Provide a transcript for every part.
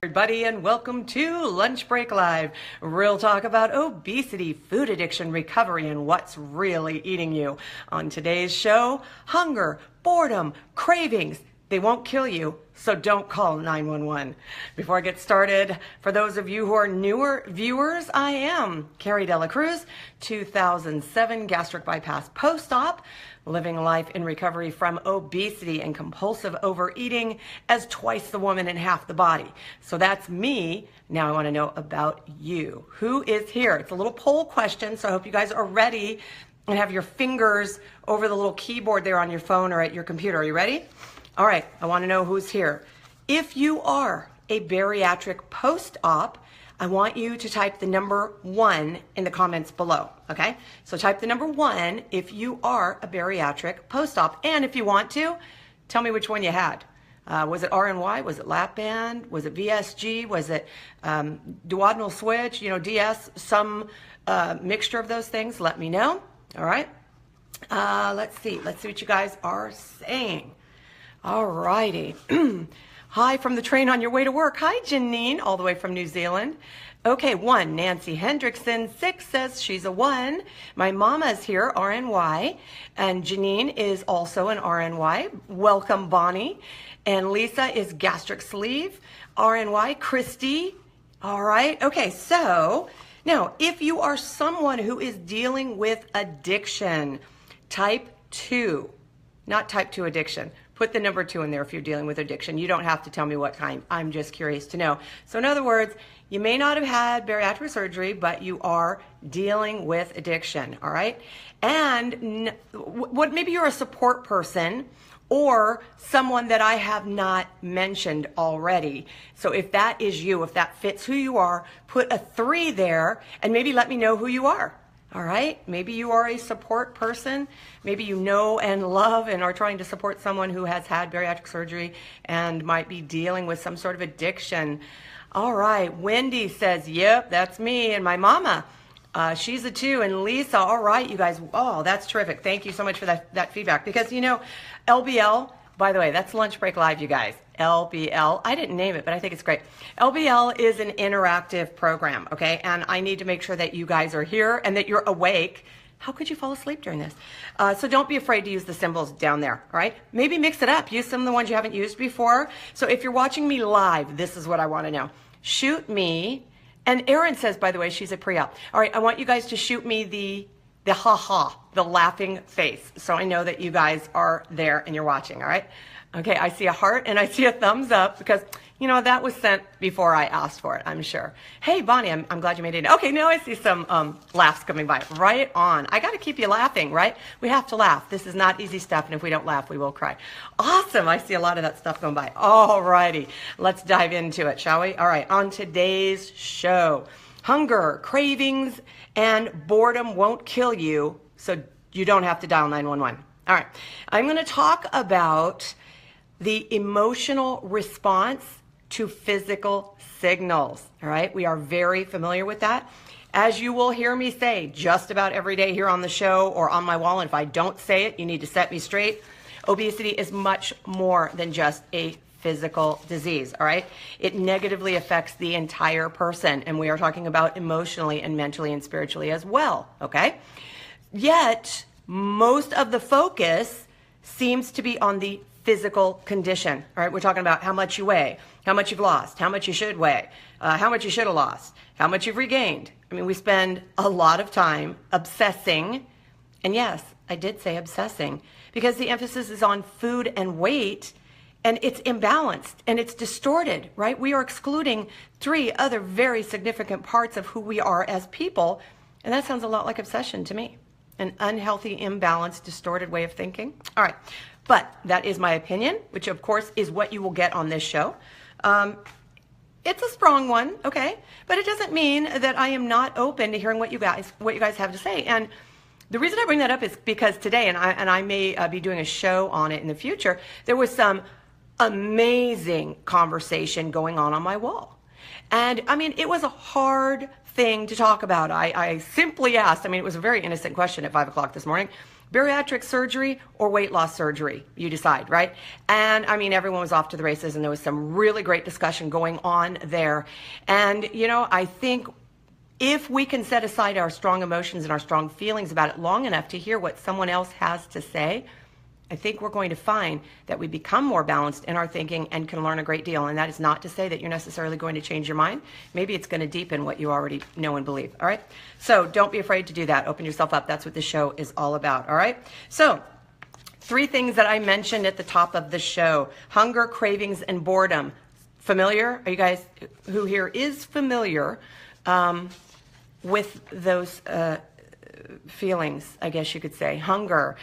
Everybody, and welcome to Lunch Break Live. Real talk about obesity, food addiction, recovery, and what's really eating you. On today's show, hunger, boredom, cravings. They won't kill you, so don't call 911. Before I get started, for those of you who are newer viewers, I am Cari Cruz, 2007 gastric bypass post-op, living life in recovery from obesity and compulsive overeating as twice the woman and half the body. So that's me. Now I want to know about you. Who is here? It's a little poll question, so I hope you guys are ready and have your fingers over the little keyboard there on your phone or at your computer. Are you ready? All right, I want to know who's here. If you are a bariatric post-op, I want you to type the number 1 in the comments below, okay? So type the number 1 if you are a bariatric post-op. And if you want to, tell me which one you had. Was it RNY? Was it lap band? Was it VSG? Was it duodenal switch? DS, some mixture of those things. Let me know, all right? Let's see what you guys are saying. All righty. Hi from the train on your way to work. Hi, Janine, all the way from New Zealand. Okay, 1. Nancy Hendrickson, 6 says she's a 1. My mama's here, RNY. And Janine is also an RNY. Welcome, Bonnie. And Lisa is gastric sleeve. RNY, Christy. All right. Okay, so now if you are someone who is dealing with addiction, type 2, not type 2 addiction. Put the number 2 in there if you're dealing with addiction. You don't have to tell me what kind. I'm just curious to know. So in other words, you may not have had bariatric surgery, but you are dealing with addiction, all right? And maybe you're a support person or someone that I have not mentioned already. So if that is you, if that fits who you are, put a 3 there and maybe let me know who you are. All right, maybe you are a support person. Maybe you know and love and are trying to support someone who has had bariatric surgery and might be dealing with some sort of addiction. All right, Wendy says, yep, that's me. And my mama, she's a 2. And Lisa, all right, you guys, oh, that's terrific. Thank you so much for that feedback. Because, LBL, by the way, that's Lunch Break Live, you guys. LBL, I didn't name it, but I think it's great. LBL is an interactive program, okay? And I need to make sure that you guys are here and that you're awake. How could you fall asleep during this? So don't be afraid to use the symbols down there, all right? Maybe mix it up. Use some of the ones you haven't used before. So if you're watching me live, this is what I want to know. Shoot me, and Erin says, by the way, she's a pre-op. All right, I want you guys to shoot me the ha-ha, the laughing face. So I know that you guys are there and you're watching, all right? Okay, I see a heart and I see a thumbs up because, that was sent before I asked for it, I'm sure. Hey, Bonnie, I'm glad you made it. Okay, now I see some laughs coming by. Right on. I got to keep you laughing, right? We have to laugh. This is not easy stuff, and if we don't laugh, we will cry. Awesome. I see a lot of that stuff going by. All righty. Let's dive into it, shall we? All right, on today's show, hunger, cravings, and boredom won't kill you, so you don't have to dial 911. All right, I'm going to talk about the emotional response to physical signals. All right, we are very familiar with that. As you will hear me say just about every day here on the show or on my wall, and if I don't say it, you need to set me straight. Obesity is much more than just a physical disease, all right? It negatively affects the entire person, and we are talking about emotionally and mentally and spiritually as well, okay? Yet, most of the focus seems to be on the physical condition, all right? We're talking about how much you weigh, how much you've lost, how much you should weigh, how much you should have lost, how much you've regained. I mean, we spend a lot of time obsessing, and yes, I did say obsessing, because the emphasis is on food and weight, and it's imbalanced and it's distorted, right? We are excluding 3 other very significant parts of who we are as people, and that sounds a lot like obsession to me. An unhealthy, imbalanced, distorted way of thinking. All right, but that is my opinion, which of course is what you will get on this show. It's a strong one, okay? But it doesn't mean that I am not open to hearing what you guys have to say. And the reason I bring that up is because today, and I may be doing a show on it in the future, there was some amazing conversation going on my wall. And I mean, it was a hard thing to talk about. I simply asked, I mean, it was a very innocent question at 5 o'clock this morning. Bariatric surgery or weight loss surgery, you decide, right? And I mean, everyone was off to the races, and there was some really great discussion going on there. And, you know, I think if we can set aside our strong emotions and our strong feelings about it long enough to hear what someone else has to say, I think we're going to find that we become more balanced in our thinking and can learn a great deal. And that is not to say that you're necessarily going to change your mind. Maybe it's going to deepen what you already know and believe. All right. So don't be afraid to do that. Open yourself up. That's what this show is all about. All right. So 3 things that I mentioned at the top of the show: hunger, cravings, and boredom. Familiar? Are you guys who here is familiar with those feelings, I guess you could say? Hunger,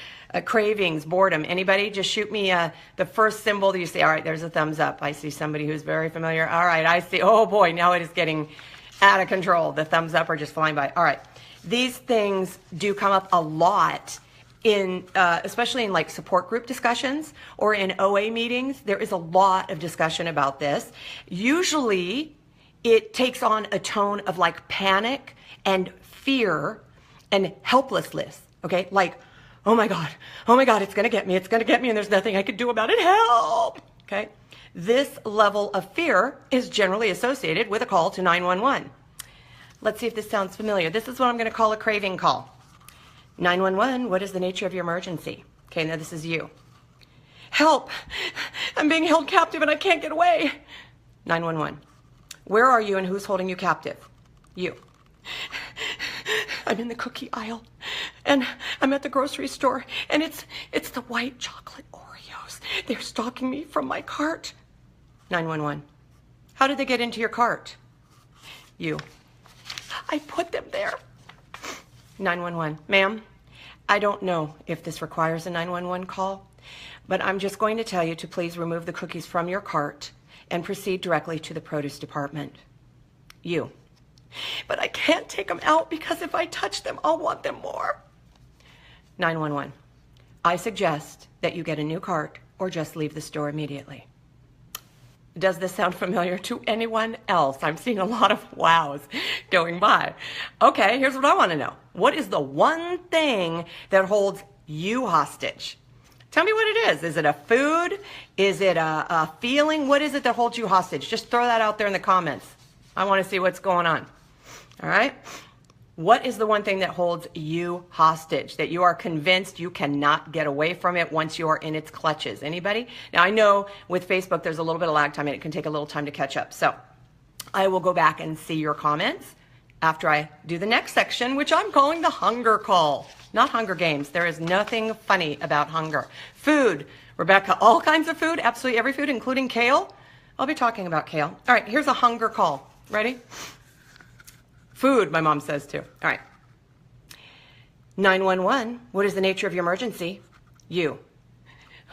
cravings, boredom. Anybody? Just shoot me the first symbol that you see. All right, there's a thumbs up. I see somebody who's very familiar. All right, I see. Oh boy, now it is getting out of control. The thumbs up are just flying by. All right, these things do come up a lot in, especially in like support group discussions or in OA meetings. There is a lot of discussion about this. Usually it takes on a tone of like panic and fear and helplessness, okay? Like, oh my God, it's gonna get me, and there's nothing I could do about it, help, okay? This level of fear is generally associated with a call to 911. Let's see if this sounds familiar. This is what I'm gonna call a craving call. 911, what is the nature of your emergency? Okay, now this is you. Help, I'm being held captive and I can't get away. 911, where are you and who's holding you captive? You. I'm in the cookie aisle, and I'm at the grocery store, and it's the white chocolate Oreos. They're stalking me from my cart. 911. How did they get into your cart? You. I put them there. 911. Ma'am, I don't know if this requires a 911 call, but I'm just going to tell you to please remove the cookies from your cart and proceed directly to the produce department. You. But I can't take them out because if I touch them, I'll want them more. 911. I suggest that you get a new cart or just leave the store immediately. Does this sound familiar to anyone else? I'm seeing a lot of wows going by. Okay, here's what I want to know. What is the one thing that holds you hostage? Tell me what it is. Is it a food? Is it a feeling? What is it that holds you hostage? Just throw that out there in the comments. I want to see what's going on. All right? What is the one thing that holds you hostage, that you are convinced you cannot get away from it once you are in its clutches? Anybody? Now, I know with Facebook there's a little bit of lag time and it can take a little time to catch up. So I will go back and see your comments after I do the next section, which I'm calling the hunger call. Not Hunger Games. There is nothing funny about hunger. Food. Rebecca, all kinds of food, absolutely every food, including kale. I'll be talking about kale. All right, here's a hunger call. Ready? Food, my mom says too. All right. 911, what is the nature of your emergency? You.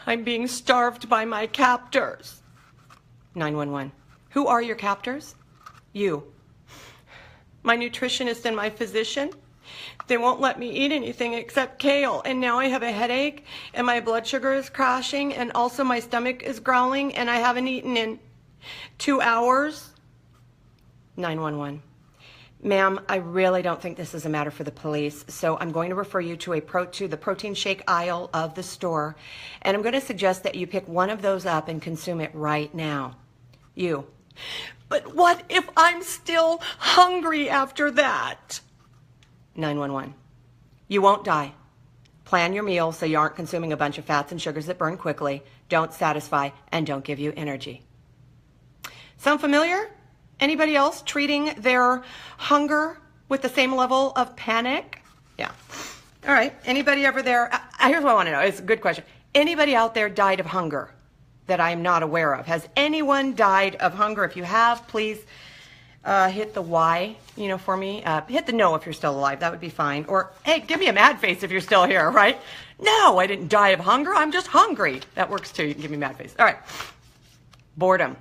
I'm being starved by my captors. 911, who are your captors? You. My nutritionist and my physician. They won't let me eat anything except kale, and now I have a headache, and my blood sugar is crashing, and also my stomach is growling, and I haven't eaten in 2 hours. 911. Ma'am, I really don't think this is a matter for the police, so I'm going to refer you to the protein shake aisle of the store, and I'm going to suggest that you pick one of those up and consume it right now. You. But what if I'm still hungry after that? 911. You won't die. Plan your meal so you aren't consuming a bunch of fats and sugars that burn quickly, don't satisfy, and don't give you energy. Sound familiar? Anybody else treating their hunger with the same level of panic? Yeah. All right. Anybody over there? Here's what I want to know. It's a good question. Anybody out there died of hunger that I'm not aware of? Has anyone died of hunger? If you have, please hit the Y, for me. Hit the no if you're still alive. That would be fine. Or, hey, give me a mad face if you're still here, right? No, I didn't die of hunger. I'm just hungry. That works too. You can give me a mad face. All right. Boredom.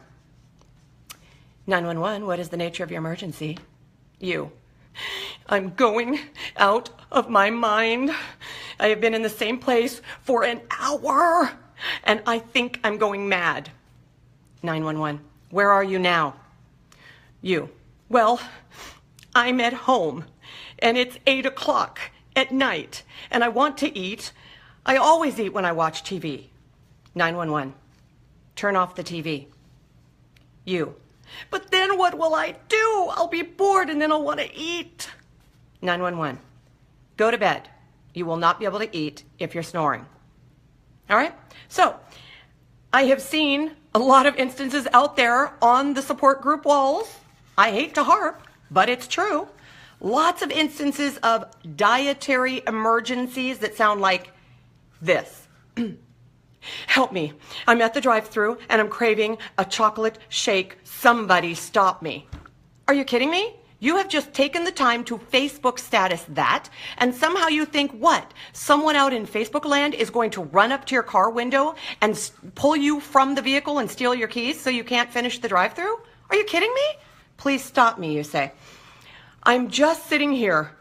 911, what is the nature of your emergency? You. I'm going out of my mind. I have been in the same place for an hour, and I think I'm going mad. 911, where are you now? You. Well, I'm at home, and it's 8 o'clock, at night and I want to eat, I always eat when I watch TV. 911. Turn off the TV. You. But then what will I do? I'll be bored and then I'll want to eat. 911. Go to bed. You will not be able to eat if you're snoring. All right? So, I have seen a lot of instances out there on the support group walls. I hate to harp, but it's true. Lots of instances of dietary emergencies that sound like this. Help me. I'm at the drive-thru and I'm craving a chocolate shake. Somebody stop me. Are you kidding me? You have just taken the time to Facebook status that, and somehow you think what? Someone out in Facebook land is going to run up to your car window and pull you from the vehicle and steal your keys so you can't finish the drive-thru? Are you kidding me? Please stop me, you say. I'm just sitting here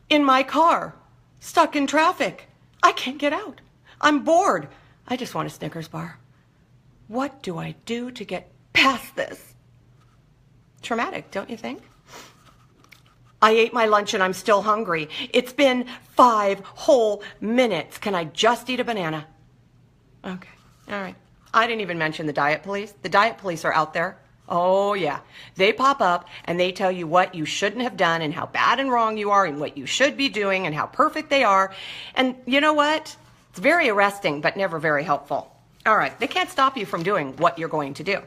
in my car, stuck in traffic. I can't get out. I'm bored. I just want a Snickers bar. What do I do to get past this? Traumatic, don't you think? I ate my lunch and I'm still hungry. It's been 5 whole minutes. Can I just eat a banana? Okay, all right. I didn't even mention the diet police. The diet police are out there. Oh yeah, they pop up and they tell you what you shouldn't have done and how bad and wrong you are and what you should be doing and how perfect they are. And you know what? It's very arresting, but never very helpful. All right, they can't stop you from doing what you're going to do.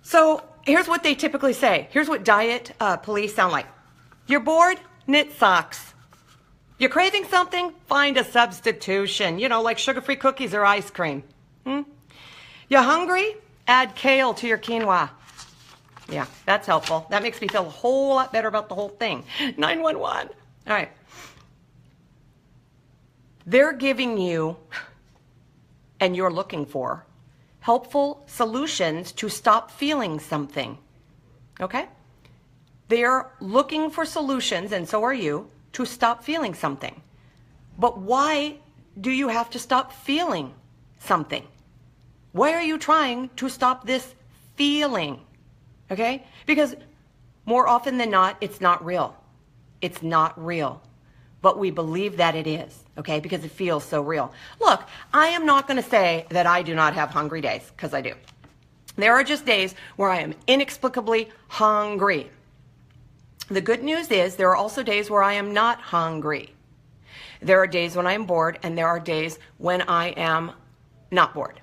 So here's what they typically say. Here's what diet police sound like. You're bored? Knit socks. You're craving something? Find a substitution. You know, like sugar-free cookies or ice cream. You're hungry? Add kale to your quinoa. Yeah, that's helpful. That makes me feel a whole lot better about the whole thing. 911. All right. They're giving you, and you're looking for, helpful solutions to stop feeling something. Okay? They're looking for solutions, and so are you, to stop feeling something. But why do you have to stop feeling something? Why are you trying to stop this feeling? Okay? Because more often than not, it's not real. It's not real. But we believe that it is, okay? Because it feels so real. Look, I am not going to say that I do not have hungry days, because I do. There are just days where I am inexplicably hungry. The good news is there are also days where I am not hungry. There are days when I am bored, and there are days when I am not bored.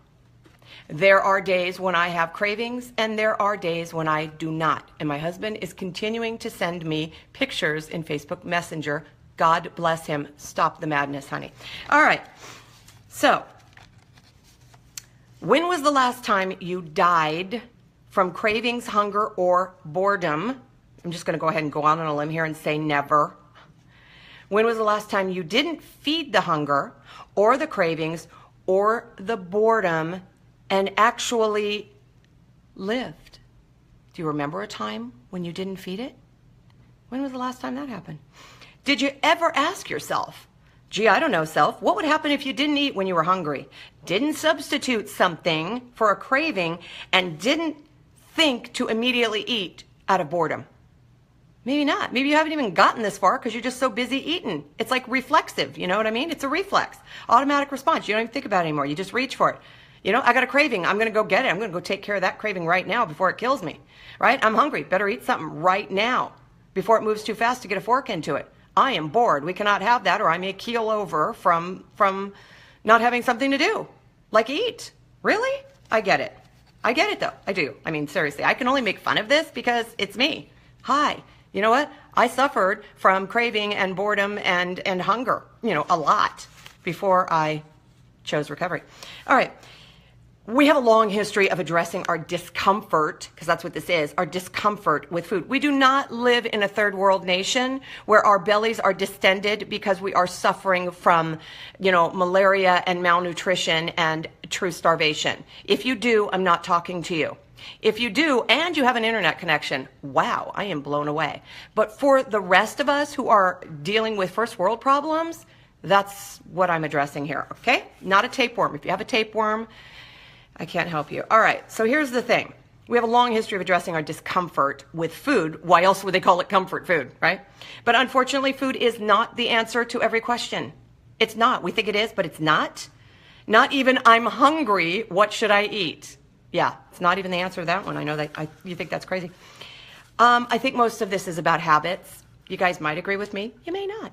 There are days when I have cravings, and there are days when I do not. And my husband is continuing to send me pictures in Facebook Messenger. God bless him. Stop the madness, honey. All right. So, when was the last time you died from cravings, hunger, or boredom? I'm just going to go ahead and go out on a limb here and say never. When was the last time you didn't feed the hunger or the cravings or the boredom and actually lived? Do you remember a time when you didn't feed it? When was the last time that happened? Did you ever ask yourself, gee, I don't know, self, what would happen if you didn't eat when you were hungry? Didn't substitute something for a craving and didn't think to immediately eat out of boredom? Maybe not. Maybe you haven't even gotten this far because you're just so busy eating. It's like reflexive, you know what I mean? It's a reflex, automatic response. You don't even think about it anymore. You just reach for it. You know, I got a craving. I'm going to go get it. I'm going to go take care of that craving right now before it kills me, right? I'm hungry. Better eat something right now before it moves too fast to get a fork into it. I am bored. We cannot have that, or I may keel over from not having something to do, like eat. Really? I get it. I get it, though. I do. I mean, seriously, I can only make fun of this because it's me. Hi. You know what? I suffered from craving and boredom and hunger, you know, a lot before I chose recovery. All right. We have a long history of addressing our discomfort, because that's what this is, our discomfort with food. We do not live in a third world nation where our bellies are distended because we are suffering from, you know, malaria and malnutrition and true starvation. If you do, I'm not talking to you. If you do, and you have an internet connection, wow, I am blown away. But for the rest of us who are dealing with first world problems, that's what I'm addressing here, okay? Not a tapeworm. If you have a tapeworm, I can't help you. All right, so here's the thing. We have a long history of addressing our discomfort with food. Why else would they call it comfort food, right? But unfortunately, food is not the answer to every question. It's not. We think it is, but it's not. Not even, I'm hungry, what should I eat? Yeah, it's not even the answer to that one. I know that you think that's crazy. I think most of this is about habits. You guys might agree with me. You may not.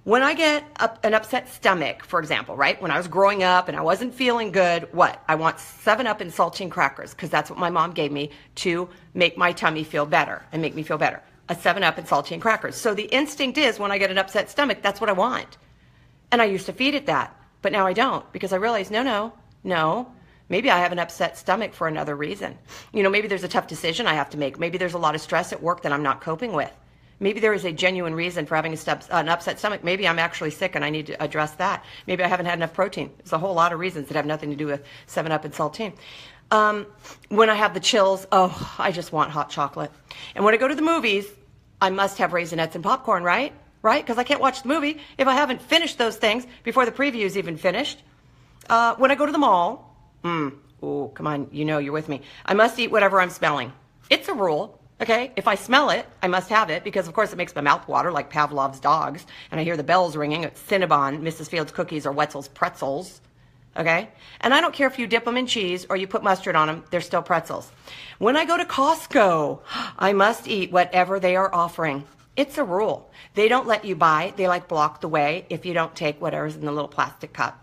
When I get an upset stomach, for example, right? When I was growing up and I wasn't feeling good, what? I want 7-Up and saltine crackers because that's what my mom gave me to make my tummy feel better and make me feel better. A 7-Up and saltine crackers. So the instinct is when I get an upset stomach, that's what I want. And I used to feed it that, but now I don't because I realize, no. Maybe I have an upset stomach for another reason. You know, maybe there's a tough decision I have to make. Maybe there's a lot of stress at work that I'm not coping with. Maybe there is a genuine reason for having an upset stomach. Maybe I'm actually sick and I need to address that. Maybe I haven't had enough protein. There's a whole lot of reasons that have nothing to do with 7-Up and saltine. When I have the chills, I just want hot chocolate. And when I go to the movies, I must have Raisinets and popcorn, right? Right? Because I can't watch the movie if I haven't finished those things before the preview's even finished. When I go to the mall, oh, come on, you know you're with me. I must eat whatever I'm smelling. It's a rule. Okay, if I smell it, I must have it because, of course, it makes my mouth water like Pavlov's dogs. And I hear the bells ringing at Cinnabon, Mrs. Fields cookies, or Wetzel's pretzels. Okay, and I don't care if you dip them in cheese or you put mustard on them, they're still pretzels. When I go to Costco, I must eat whatever they are offering. It's a rule. They don't let you buy. They block the way if you don't take whatever's in the little plastic cup.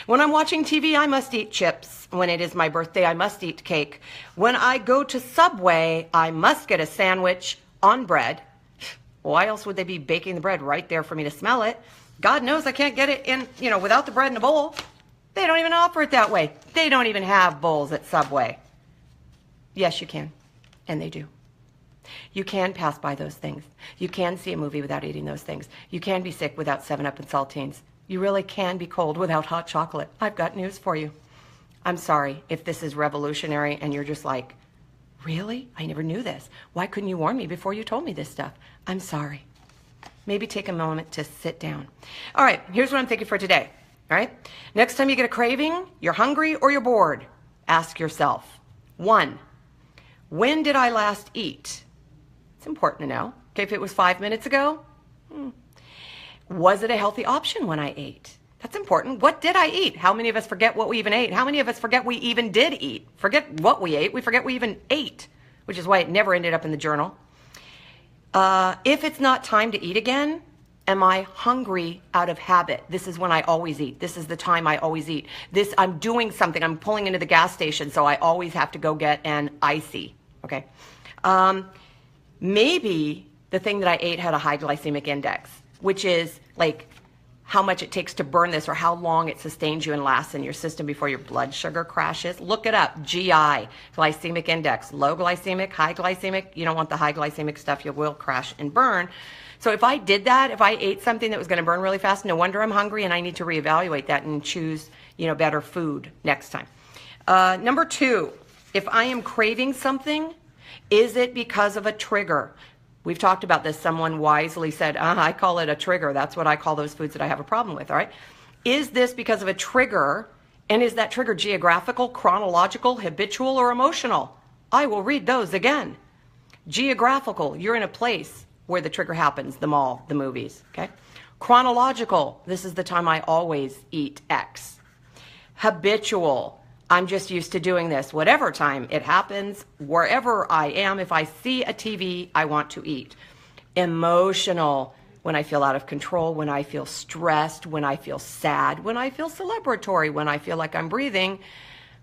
When I'm watching TV, I must eat chips. When it is my birthday, I must eat cake. When I go to Subway, I must get a sandwich on bread. Why else would they be baking the bread right there for me to smell it? God knows I can't get it in, without the bread in a bowl. They don't even offer it that way. They don't even have bowls at Subway. Yes, you can. And they do. You can pass by those things. You can see a movie without eating those things. You can be sick without 7-Up and saltines. You really can be cold without hot chocolate. I've got news for you. I'm sorry if this is revolutionary and you're just like, really? I never knew this. Why couldn't you warn me before you told me this stuff? I'm sorry. Maybe take a moment to sit down. All right, here's what I'm thinking for today. All right? Next time you get a craving, you're hungry or you're bored, ask yourself, 1, when did I last eat? It's important to know. Okay, if it was 5 minutes ago, was it a healthy option when I ate? That's important. What did I eat? How many of us forget what we even ate? How many of us forget we even did eat? Forget what we ate. We forget we even ate, which is why it never ended up in the journal. If it's not time to eat again, am I hungry out of habit? This is when I always eat. This is the time I always eat. I'm doing something. I'm pulling into the gas station, so I always have to go get an icy. Okay. Maybe the thing that I ate had a high glycemic index, which is like how much it takes to burn this or how long it sustains you and lasts in your system before your blood sugar crashes. Look it up. GI, glycemic index, low glycemic, high glycemic. You don't want the high glycemic stuff. You will crash and burn. So if I did that, if I ate something that was going to burn really fast, no wonder I'm hungry and I need to reevaluate that and choose, better food next time. Number 2, if I am craving something, is it because of a trigger? We've talked about this. Someone wisely said, I call it a trigger. That's what I call those foods that I have a problem with, all right? Is this because of a trigger, and is that trigger geographical, chronological, habitual, or emotional? I will read those again. Geographical, you're in a place where the trigger happens, the mall, the movies, okay? Chronological, this is the time I always eat X. Habitual, I'm just used to doing this. Whatever time it happens, wherever I am, if I see a TV, I want to eat. Emotional, when I feel out of control, when I feel stressed, when I feel sad, when I feel celebratory, when I feel like I'm breathing,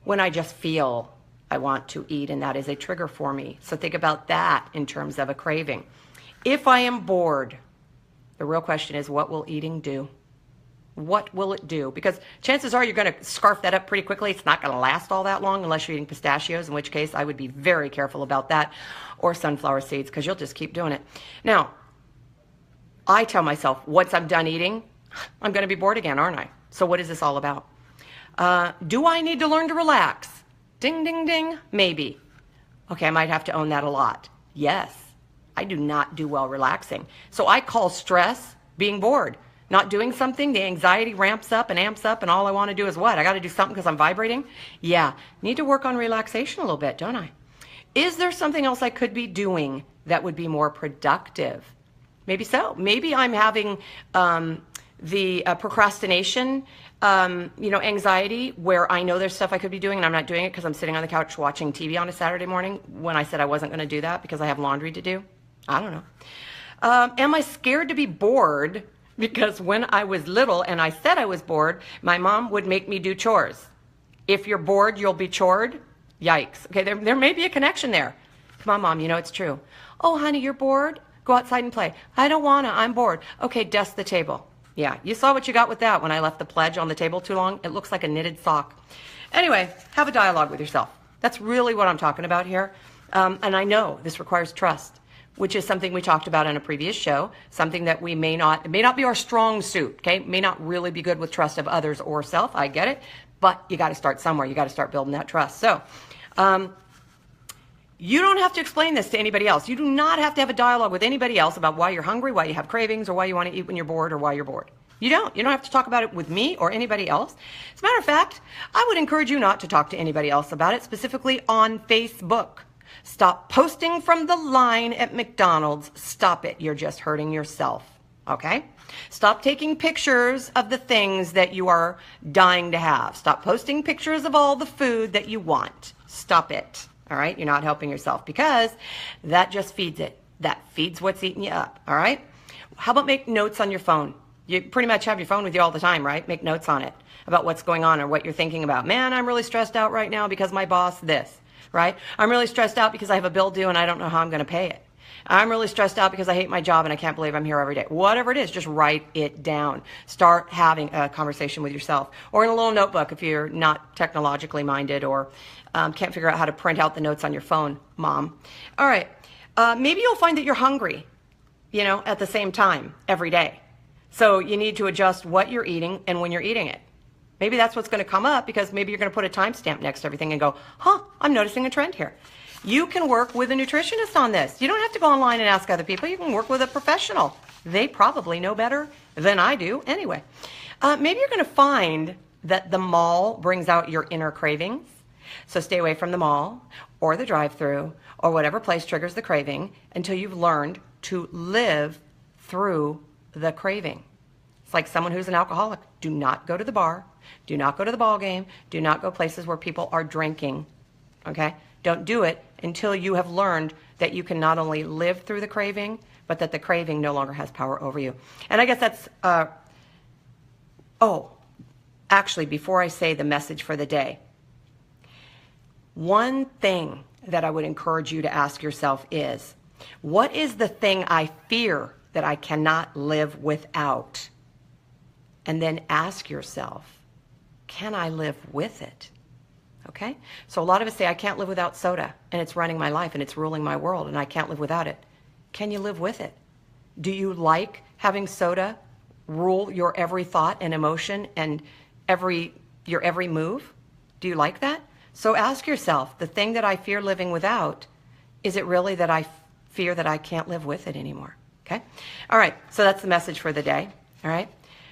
when I just feel I want to eat, and that is a trigger for me. So think about that in terms of a craving. If I am bored, the real question is, what will eating do? What will it do? Because chances are you're going to scarf that up pretty quickly. It's not going to last all that long unless you're eating pistachios, in which case I would be very careful about that, or sunflower seeds, because you'll just keep doing it. Now, I tell myself, once I'm done eating, I'm going to be bored again, aren't I? So what is this all about? Do I need to learn to relax? Ding, ding, ding. Maybe. Okay, I might have to own that a lot. Yes, I do not do well relaxing. So I call stress being bored. Not doing something, the anxiety ramps up and amps up, and all I want to do is what? I got to do something because I'm vibrating? Yeah, need to work on relaxation a little bit, don't I? Is there something else I could be doing that would be more productive? Maybe so. Maybe I'm having the procrastination, anxiety, where I know there's stuff I could be doing and I'm not doing it because I'm sitting on the couch watching TV on a Saturday morning when I said I wasn't going to do that because I have laundry to do. I don't know. Am I scared to be bored? Because when I was little and I said I was bored, my mom would make me do chores. If you're bored, you'll be chored. Yikes. Okay, there may be a connection there. Come on, Mom, you know it's true. Oh, honey, you're bored? Go outside and play. I don't want to. I'm bored. Okay, dust the table. Yeah, you saw what you got with that when I left the pledge on the table too long. It looks like a knitted sock. Anyway, have a dialogue with yourself. That's really what I'm talking about here. And I know this requires trust, which is something we talked about in a previous show, something that it may not be our strong suit, okay? May not really be good with trust of others or self, I get it, but you got to start somewhere. You got to start building that trust. So you don't have to explain this to anybody else. You do not have to have a dialogue with anybody else about why you're hungry, why you have cravings, or why you want to eat when you're bored, or why you're bored. You don't have to talk about it with me or anybody else. As a matter of fact, I would encourage you not to talk to anybody else about it, specifically on Facebook. Stop posting from the line at McDonald's. Stop it. You're just hurting yourself. Okay? Stop taking pictures of the things that you are dying to have. Stop posting pictures of all the food that you want. Stop it. All right? You're not helping yourself because that just feeds it. That feeds what's eating you up. All right? How about make notes on your phone? You pretty much have your phone with you all the time, right? Make notes on it about what's going on or what you're thinking about. Man, I'm really stressed out right now because my boss this. Right? I'm really stressed out because I have a bill due and I don't know how I'm going to pay it. I'm really stressed out because I hate my job and I can't believe I'm here every day. Whatever it is, just write it down. Start having a conversation with yourself, or in a little notebook if you're not technologically minded or can't figure out how to print out the notes on your phone, Mom. All right. Maybe you'll find that you're hungry, at the same time every day. So you need to adjust what you're eating and when you're eating it. Maybe that's what's going to come up because maybe you're going to put a timestamp next to everything and go, I'm noticing a trend here. You can work with a nutritionist on this. You don't have to go online and ask other people. You can work with a professional. They probably know better than I do anyway. Maybe you're going to find that the mall brings out your inner cravings. So stay away from the mall or the drive-thru or whatever place triggers the craving until you've learned to live through the craving. It's like someone who's an alcoholic. Do not go to the bar. Do not go to the ball game. Do not go places where people are drinking. Okay? Don't do it until you have learned that you can not only live through the craving, but that the craving no longer has power over you. And I guess that's, actually, before I say the message for the day, one thing that I would encourage you to ask yourself is, what is the thing I fear that I cannot live without? And then ask yourself, can I live with it? Okay? So a lot of us say, I can't live without soda, and it's running my life, and it's ruling my world, and I can't live without it. Can you live with it? Do you like having soda rule your every thought and emotion and your every move? Do you like that? So ask yourself, the thing that I fear living without, is it really that I fear that I can't live with it anymore? Okay? All right, so that's the message for the day. All right?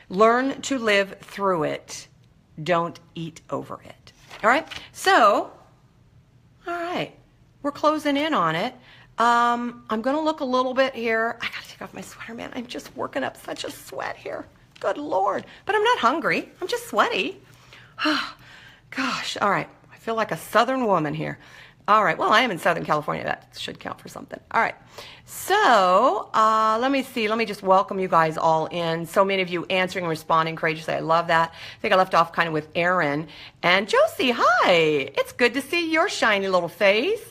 Learn to live through it. Don't eat over it. All right? So, all right. We're closing in on it. I'm going to look a little bit here. I got to take off my sweater, man. I'm just working up such a sweat here. Good Lord. But I'm not hungry. I'm just sweaty. Gosh. All right. I feel like a Southern woman here. All right. Well, I am in Southern California. That should count for something. All right. So let me see. Let me just welcome you guys all in. So many of you answering and responding courageously. I love that. I think I left off kind of with Aaron. And Josie, hi. It's good to see your shiny little face.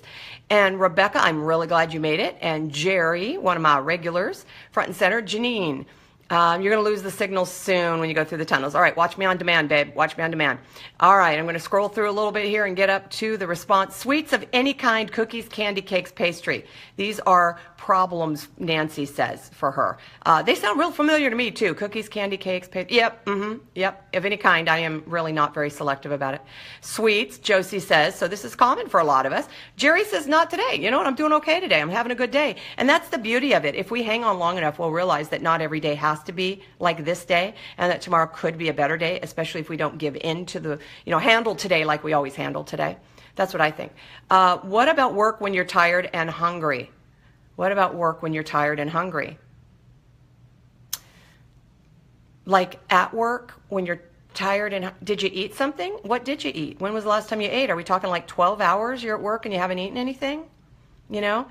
And Rebecca, I'm really glad you made it. And Jerry, one of my regulars, front and center. Janine, you're going to lose the signal soon when you go through the tunnels. All right, watch me on demand, babe. Watch me on demand. All right, I'm going to scroll through a little bit here and get up to the response. Sweets of any kind, cookies, candy, cakes, pastry. These are problems, Nancy says, for her. They sound real familiar to me, too. Cookies, candy, cakes, pastry. Yep, yep, of any kind. I am really not very selective about it. Sweets, Josie says, so this is common for a lot of us. Jerry says, not today. You know what? I'm doing okay today. I'm having a good day. And that's the beauty of it. If we hang on long enough, we'll realize that not every day has to be like this day, and that tomorrow could be a better day, especially if we don't give in to the, handle today like we always handle today. That's what I think. What about work when you're tired and hungry? What about work when you're tired and hungry? Like at work when you're tired and did you eat something? What did you eat? When was the last time you ate? Are we talking like 12 hours you're at work and you haven't eaten anything? You know,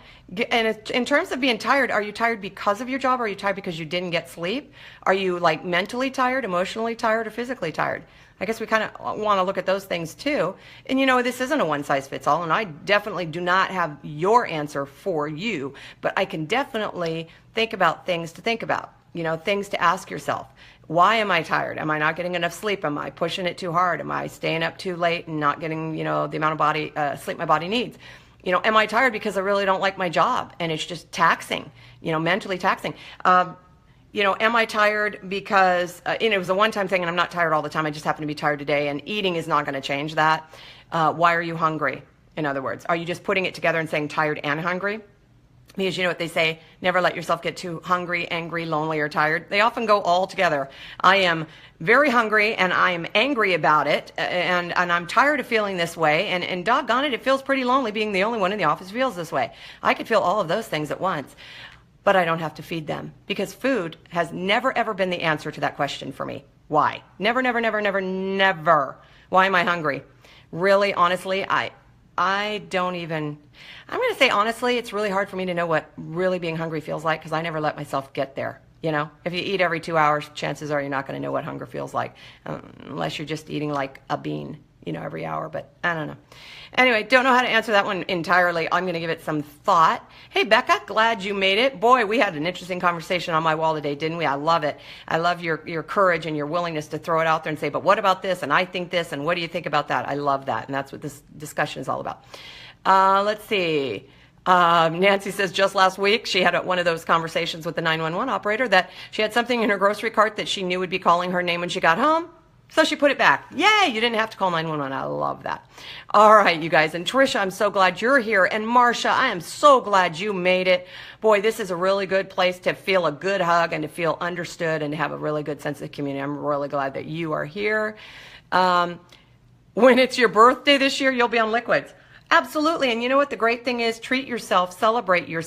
and in terms of being tired, are you tired because of your job? Or are you tired because you didn't get sleep? Are you like mentally tired, emotionally tired, or physically tired? I guess we kind of want to look at those things too. And you know, this isn't a one size fits all, and I definitely do not have your answer for you, but I can definitely think about things to think about, you know, things to ask yourself. Why am I tired? Am I not getting enough sleep? Am I pushing it too hard? Am I staying up too late and not getting, you know, the amount of sleep my body needs? You know, am I tired because I really don't like my job and it's just taxing, you know, mentally taxing? You know, am I tired because, you know, it was a one-time thing and I'm not tired all the time. I just happen to be tired today, and eating is not going to change that. Why are you hungry? In other words, are you just putting it together and saying tired and hungry? Because you know what they say, never let yourself get too hungry, angry, lonely, or tired. They often go all together. I am very hungry and I am angry about it, and I'm tired of feeling this way, and doggone it, it feels pretty lonely being the only one in the office who feels this way. I could feel all of those things at once, but I don't have to feed them, because food has never ever been the answer to that question for me. Why? Never, never, never, never, never. Why am I hungry? Really, honestly, I don't even, I'm going to say honestly, it's really hard for me to know what really being hungry feels like, because I never let myself get there. You know, if you eat every 2 hours, chances are you're not going to know what hunger feels like, unless you're just eating like a bean, you know, every hour. But I don't know. Anyway, don't know how to answer that one entirely. I'm going to give it some thought. Hey, Becca, glad you made it. Boy, we had an interesting conversation on my wall today, didn't we? I love it. I love your courage and your willingness to throw it out there and say, but what about this? And I think this, and what do you think about that? I love that. And that's what this discussion is all about. Let's see. Nancy says just last week she had one of those conversations with the 911 operator that she had something in her grocery cart that she knew would be calling her name when she got home. So she put it back. Yay, you didn't have to call 911. I love that. All right, you guys. And Tricia, I'm so glad you're here. And Marcia, I am so glad you made it. Boy, this is a really good place to feel a good hug and to feel understood and to have a really good sense of community. I'm really glad that you are here. When it's your birthday this year, you'll be on liquids. Absolutely. And you know what the great thing is? Treat yourself, celebrate your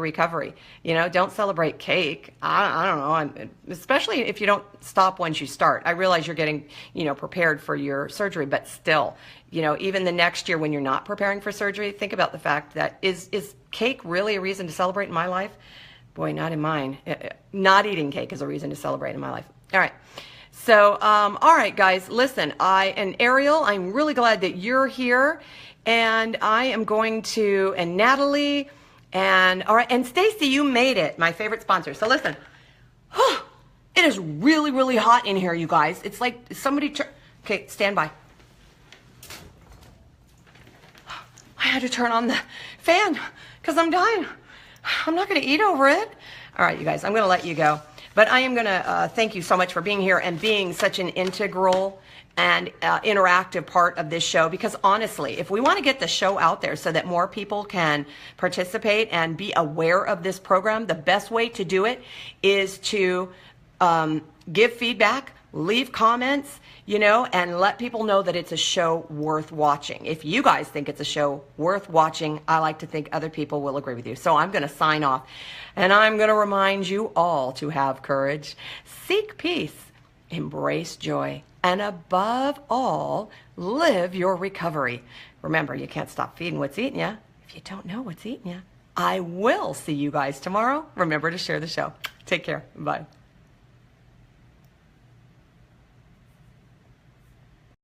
recovery. You know, don't celebrate cake. I don't know, especially if you don't stop once you start. I realize you're getting, you know, prepared for your surgery, but still, you know, even the next year when you're not preparing for surgery, think about the fact that is cake really a reason to celebrate in my life? Boy, not in mine. Not eating cake is a reason to celebrate in my life. All right. So, all right, guys, listen, and Ariel, I'm really glad that you're here. And I am going to, and Natalie, and all right, and Stacy, you made it, my favorite sponsor. So listen, it is really, really hot in here, you guys. It's like somebody, okay, stand by. I had to turn on the fan because I'm dying. I'm not going to eat over it. All right, you guys, I'm going to let you go. But I am going to thank you so much for being here and being such an integral and interactive part of this show, because honestly, if we want to get the show out there so that more people can participate and be aware of this program, the best way to do it is to give feedback, leave comments, you know, and let people know that it's a show worth watching. If you guys think it's a show worth watching, I like to think other people will agree with you. So I'm going to sign off, and I'm going to remind you all to have courage, seek peace, embrace joy, and above all, live your recovery. Remember, you can't stop feeding what's eating you if you don't know what's eating you. I will see you guys tomorrow. Remember to share the show. Take care. Bye.